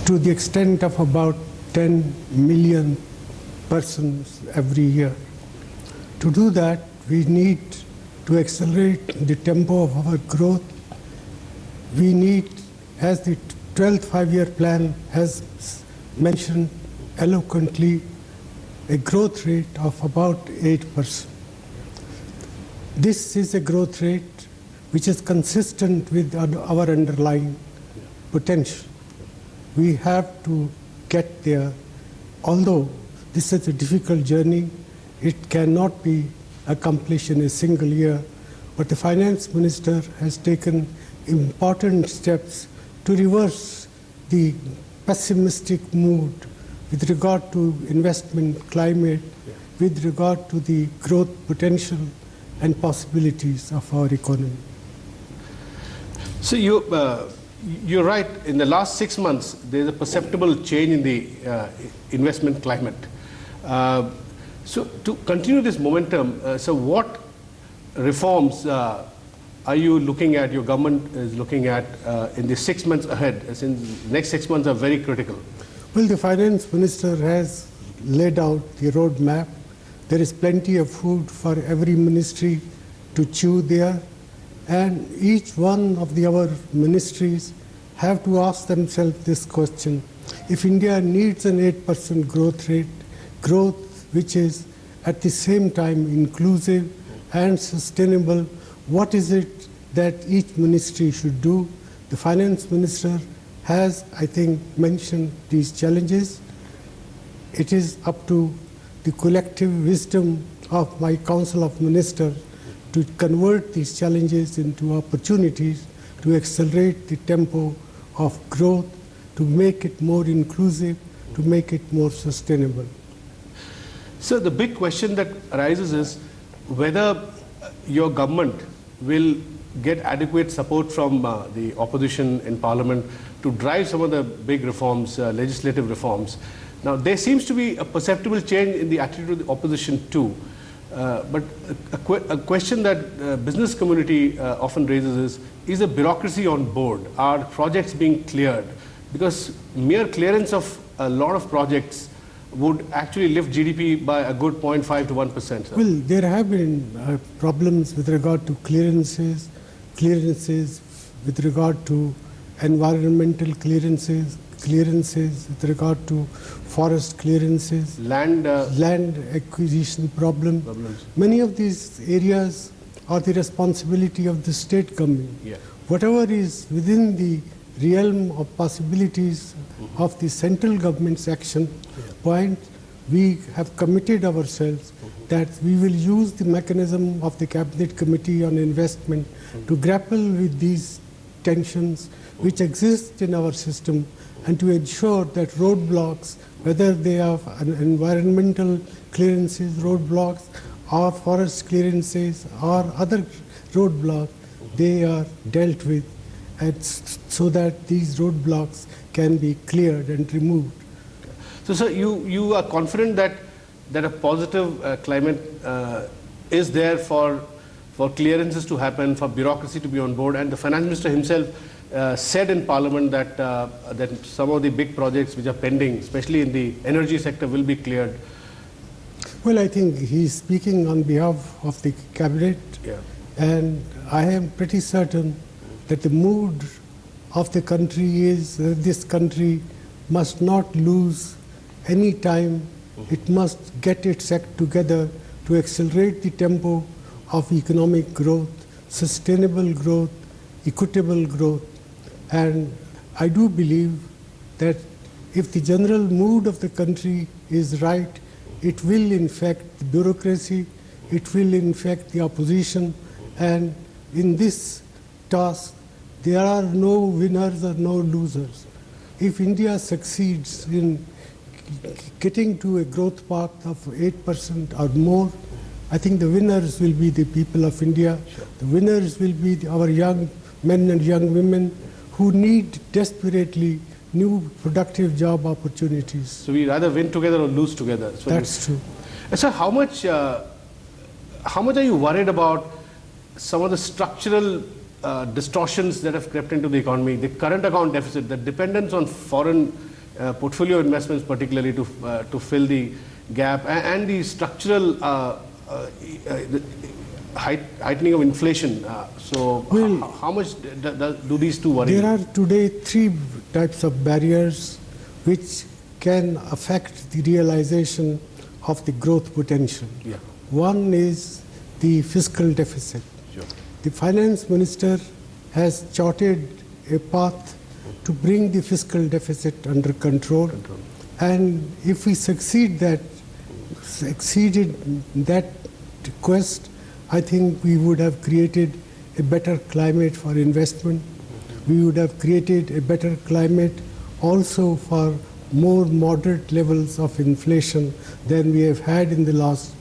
to the extent of about 10 million persons every year. To do that, we need to accelerate the tempo of our growth. We need, as the 12th five-year plan has mentioned eloquently, a growth rate of about 8%. This is a growth rate which is consistent with our underlying potential. We have to get there. Although this is a difficult journey, it cannot be accomplished in a single year. But the finance minister has taken important steps to reverse the pessimistic mood with regard to investment climate, with regard to the growth potential and possibilities of our economy. So you're right. In the last 6 months, there's a perceptible change in the investment climate. So to continue this momentum, so what reforms are you looking at, your government is looking at in the 6 months ahead, since the next 6 months are very critical? Well, the finance minister has laid out the roadmap. There is plenty of food for every ministry to chew there. And each one of our ministries have to ask themselves this question. If India needs an 8% growth rate, growth which is at the same time inclusive and sustainable, what is it that each ministry should do? The finance minister has, I think, mentioned these challenges. It is up to the collective wisdom of my Council of Ministers to convert these challenges into opportunities, to accelerate the tempo of growth, to make it more inclusive, to make it more sustainable. So the big question that arises is whether your government will get adequate support from the opposition in Parliament to drive some of the big reforms, legislative reforms. Now, there seems to be a perceptible change in the attitude of the opposition too. But a question that business community often raises is the bureaucracy on board? Are projects being cleared? Because mere clearance of a lot of projects would actually lift GDP by a good 0.5 to 1%. Well, there have been problems with regard to clearances with regard to environmental clearances with regard to forest clearances, land acquisition problems. Many of these areas are the responsibility of the state government. Yeah. Whatever is within the realm of possibilities of the central government's action point, we have committed ourselves that we will use the mechanism of the Cabinet Committee on Investment to grapple with these tensions which exist in our system and to ensure that roadblocks, whether they are environmental clearances roadblocks or forest clearances or other roadblocks, they are dealt with, and so that these roadblocks can be cleared and removed. So, sir, you are confident that a positive climate is there for clearances to happen, for bureaucracy to be on board, and the finance minister himself said in Parliament that that some of the big projects which are pending, especially in the energy sector, will be cleared. Well, I think he's speaking on behalf of the cabinet, and I am pretty certain that the mood of the country is this country must not lose any time. It must get its act together to accelerate the tempo of economic growth, sustainable growth, equitable growth. And I do believe that if the general mood of the country is right, it will infect the bureaucracy, it will infect the opposition, and in this task there are no winners or no losers. If India succeeds in getting to a growth path of 8% or more, I think the winners will be the people of India. Sure. The winners will be our young men and young women who need desperately new productive job opportunities. So we rather win together or lose together. That's true. So how much are you worried about some of the structural distortions that have crept into the economy, the current account deficit, the dependence on foreign portfolio investments particularly to fill the gap, and the structural the heightening of inflation. How much do these two worry? There are today three types of barriers which can affect the realization of the growth potential. Yeah. One is the fiscal deficit. Sure. The finance minister has charted a path to bring the fiscal deficit under control. And if we succeeded that quest, I think we would have created a better climate for investment. We would have created a better climate also for more moderate levels of inflation than we have had in the last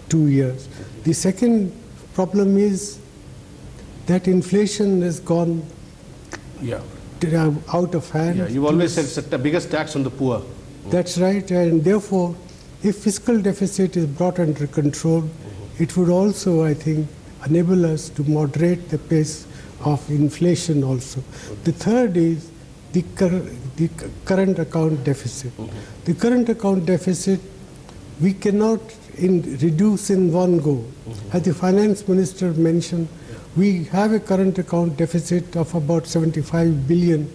2 years. The second problem is that inflation has gone out of hand. Yeah, you've always said it's the biggest tax on the poor. That's right, and therefore, if fiscal deficit is brought under control, it would also, I think, enable us to moderate the pace of inflation also. The third is the current account deficit. The current account deficit, we cannot reduce in one go. As the finance minister mentioned, we have a current account deficit of about $75 billion.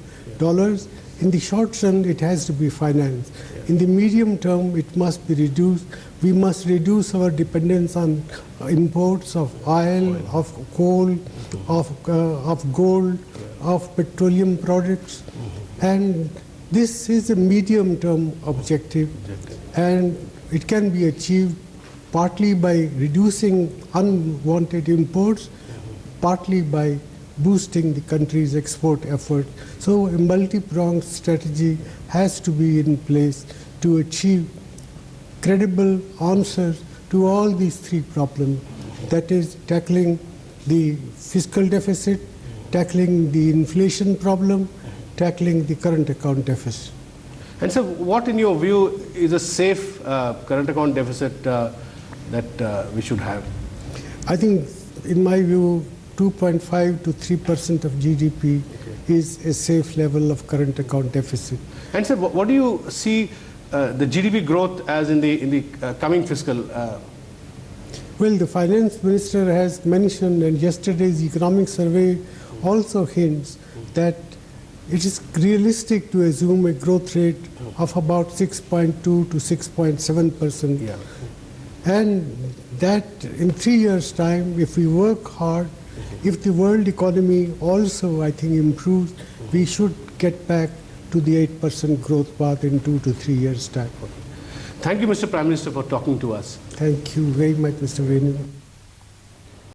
In the short run, it has to be financed. In the medium term, it must be reduced. We must reduce our dependence on imports of oil, of coal, of gold, of petroleum products. And this is a medium-term objective, and it can be achieved partly by reducing unwanted imports, partly by boosting the country's export effort. So a multi-pronged strategy has to be in place to achieve credible answers to all these three problems. That is, tackling the fiscal deficit, tackling the inflation problem, tackling the current account deficit. And so what, in your view, is a safe current account deficit that we should have? I think, in my view, 2.5 to 3% of GDP is a safe level of current account deficit. And sir, what do you see the GDP growth as in the coming fiscal? Well, the finance minister has mentioned, and yesterday's economic survey also hints that it is realistic to assume a growth rate of about 6.2 to 6.7%. Yeah. And that in 3 years' time, if we work hard, if the world economy also, I think, improves, we should get back to the 8% growth path in 2 to 3 years' time. Thank you, Mr. Prime Minister, for talking to us. Thank you very much, Mr. Venu.